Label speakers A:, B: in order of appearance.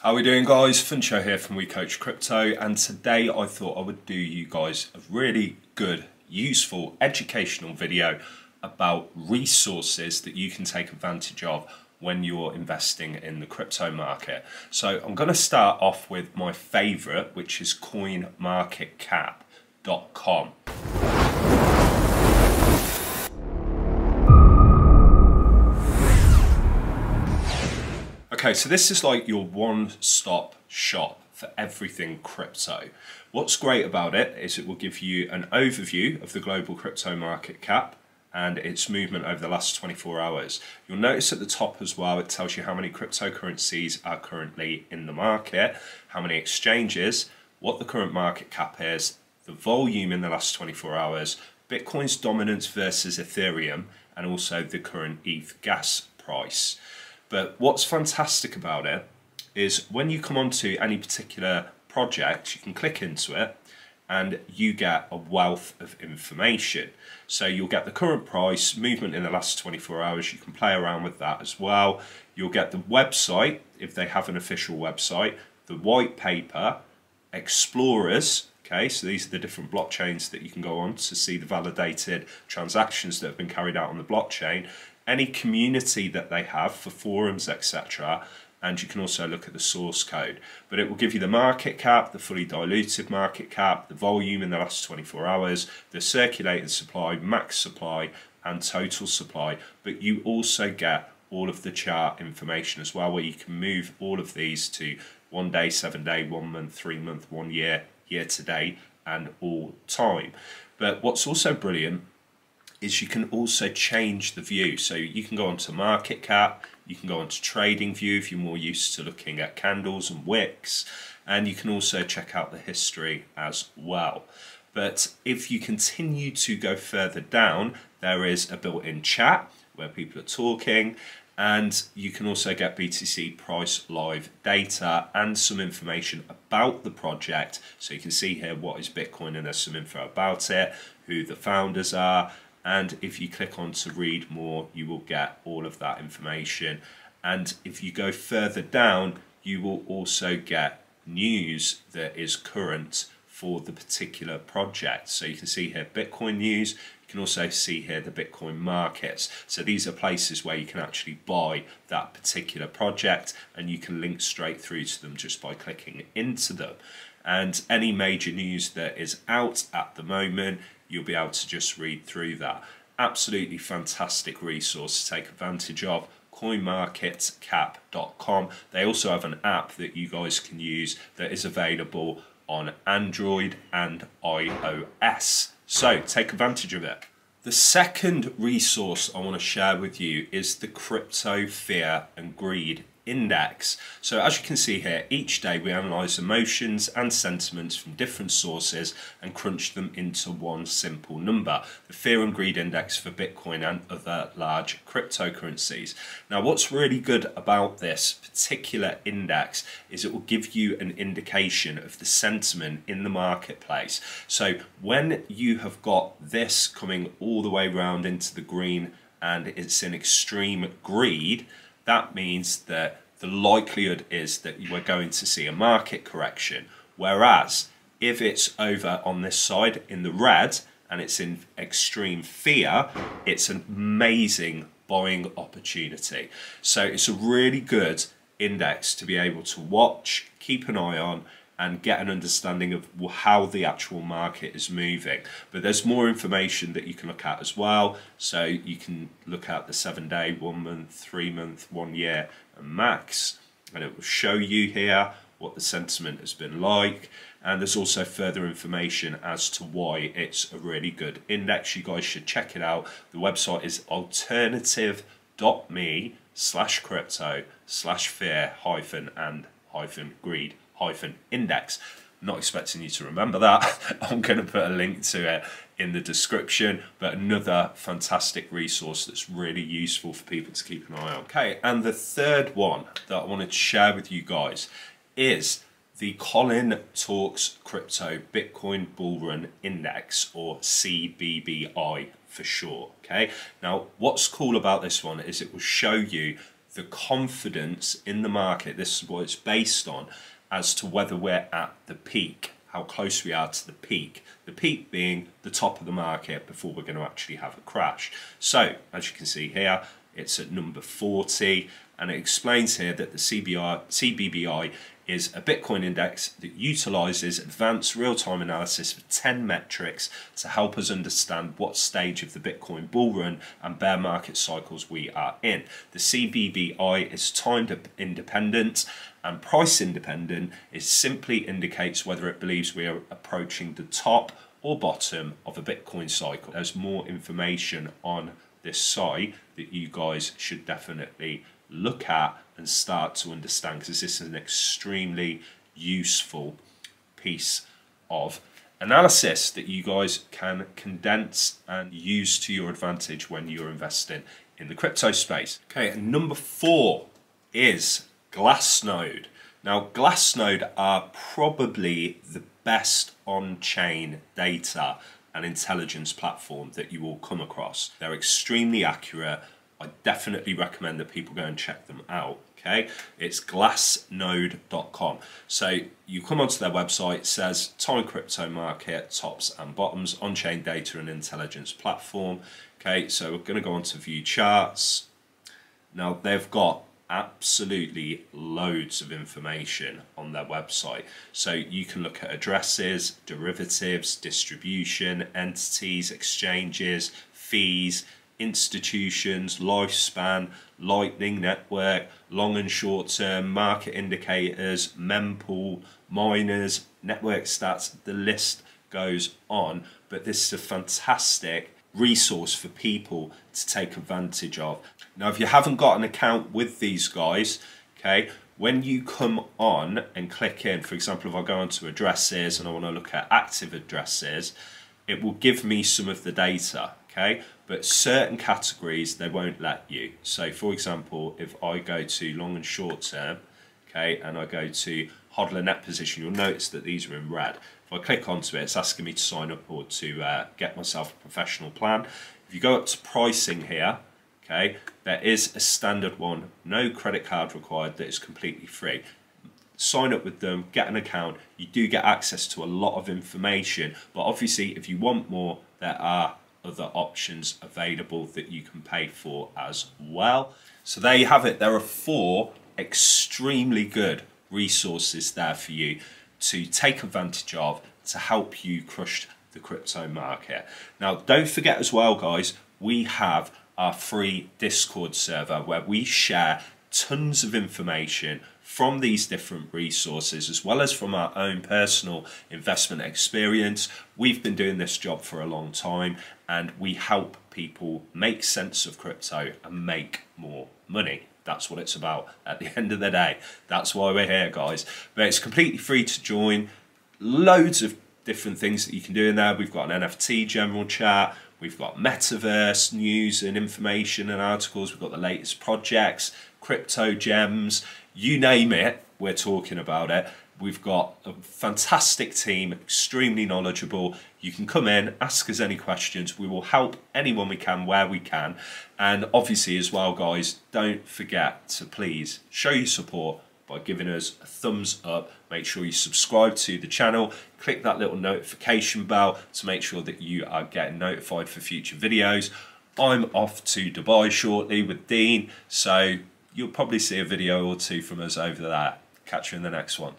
A: How are we doing, guys? Funsho here from We Coach Crypto, and today I thought I would do you guys a really good, useful, educational video about resources that you can take advantage of when you're investing in the crypto market. So I'm going to start off with my favorite, which is coinmarketcap.com. Okay, so this is like your one-stop shop for everything crypto. What's great about it is it will give you an overview of the global crypto market cap and its movement over the last 24 hours. You'll notice at the top as well, it tells you how many cryptocurrencies are currently in the market, how many exchanges, what the current market cap is, the volume in the last 24 hours, Bitcoin's dominance versus Ethereum, and also the current ETH gas price. But what's fantastic about it is when you come onto any particular project, you can click into it and you get a wealth of information. So you'll get the current price, movement in the last 24 hours, you can play around with that as well. You'll get the website, if they have an official website, the white paper, explorers, okay, so these are the different blockchains that you can go on to see the validated transactions that have been carried out on the blockchain, any community that they have for forums, etc. And you can also look at the source code. But it will give you the market cap, the fully diluted market cap, the volume in the last 24 hours, the circulated supply, max supply, and total supply. But you also get all of the chart information as well, where you can move all of these to 1 day, 7 day, 1 month, 3 month, 1 year, year to date, and all time. But what's also brilliant is you can also change the view. So you can go onto market cap, you can go onto trading view if you're more used to looking at candles and wicks, and you can also check out the history as well. But if you continue to go further down, there is a built-in chat where people are talking, and you can also get BTC price live data and some information about the project. So you can see here what is Bitcoin, and there's some info about it, who the founders are. And if you click on to read more, you will get all of that information. And if you go further down, you will also get news that is current for the particular project. So you can see here Bitcoin news. You can also see here the Bitcoin markets. So these are places where you can actually buy that particular project, and you can link straight through to them just by clicking into them. And any major news that is out at the moment, you'll be able to just read through that. Absolutely fantastic resource to take advantage of. coinmarketcap.com. They also have an app that you guys can use that is available on Android and iOS. So take advantage of it. The second resource I want to share with you is the Crypto Fear and Greed Index. So as you can see here, each day we analyze emotions and sentiments from different sources and crunch them into one simple number, the Fear and Greed Index for Bitcoin and other large cryptocurrencies. Now, what's really good about this particular index is it will give you an indication of the sentiment in the marketplace. So when you have got this coming all the way around into the green and it's in extreme greed, that means that the likelihood is that you are going to see a market correction. Whereas if it's over on this side in the red and it's in extreme fear, it's an amazing buying opportunity. So it's a really good index to be able to watch, keep an eye on, and get an understanding of how the actual market is moving. But there's more information that you can look at as well. So you can look at the 7 day, 1 month, 3 month, 1 year, and max. And it will show you here what the sentiment has been like. And there's also further information as to why it's a really good index. You guys should check it out. The website is alternative.me/crypto/fear-and-greed index. I'm not expecting you to remember that. I'm going to put a link to it in the description, but another fantastic resource that's really useful for people to keep an eye on. Okay, and the third one that I wanted to share with you guys is the Colin Talks Crypto Bitcoin Ballroom Index, or CBBI for short. Okay, now what's cool about this one is it will show you the confidence in the market. This is what it's based on as to whether we're at the peak, how close we are to the peak being the top of the market before we're going to actually have a crash. So as you can see here, it's at number 40, and it explains here that the CBBI is a Bitcoin index that utilizes advanced real-time analysis of 10 metrics to help us understand what stage of the Bitcoin bull run and bear market cycles we are in. The CBBI is time independent, and price independent. It simply indicates whether it believes we are approaching the top or bottom of a Bitcoin cycle. There's more information on this site that you guys should definitely look at and start to understand, because this is an extremely useful piece of analysis that you guys can condense and use to your advantage when you're investing in the crypto space. Okay, and number 4 is Glassnode. Now, Glassnode are probably the best on-chain data and intelligence platform that you will come across. They're extremely accurate. I definitely recommend that people go and check them out. Okay, it's glassnode.com. So you come onto their website, it says time crypto market, tops and bottoms, on-chain data and intelligence platform. Okay, so we're going to go on to view charts. Now they've got absolutely loads of information on their website. So you can look at addresses, derivatives, distribution, entities, exchanges, fees, institutions, lifespan, lightning network, long and short term, market indicators, mempool, miners, network stats, the list goes on. But this is a fantastic resource for people to take advantage of. Now, if you haven't got an account with these guys, okay, when you come on and click in, for example, if I go onto addresses and I want to look at active addresses, it will give me some of the data, okay, but certain categories they won't let you. So for example, if I go to long and short term, okay, and I go to hodler net position, you'll notice that these are in red. If I click onto it, it's asking me to sign up or to get myself a professional plan. If you go up to pricing here, okay, there is a standard one, no credit card required, that is completely free. Sign up with them, get an account, you do get access to a lot of information, but obviously if you want more, there are other options available that you can pay for as well. So there you have it. There are 4 extremely good resources there for you to take advantage of to help you crush the crypto market. Now, don't forget as well, guys, we have our free Discord server where we share tons of information from these different resources, as well as from our own personal investment experience. We've been doing this job for a long time, and we help people make sense of crypto and make more money. That's what it's about at the end of the day. That's why we're here, guys. But it's completely free to join. Loads of different things that you can do in there. We've got an NFT general chat. We've got metaverse news and information and articles. We've got the latest projects, crypto gems, you name it, we're talking about it. We've got a fantastic team, extremely knowledgeable. You can come in, ask us any questions. We will help anyone we can where we can. And obviously as well, guys, don't forget to please show your support by giving us a thumbs up. Make sure you subscribe to the channel. Click that little notification bell to make sure that you are getting notified for future videos. I'm off to Dubai shortly with Dean, so you'll probably see a video or 2 from us over there. Catch you in the next one.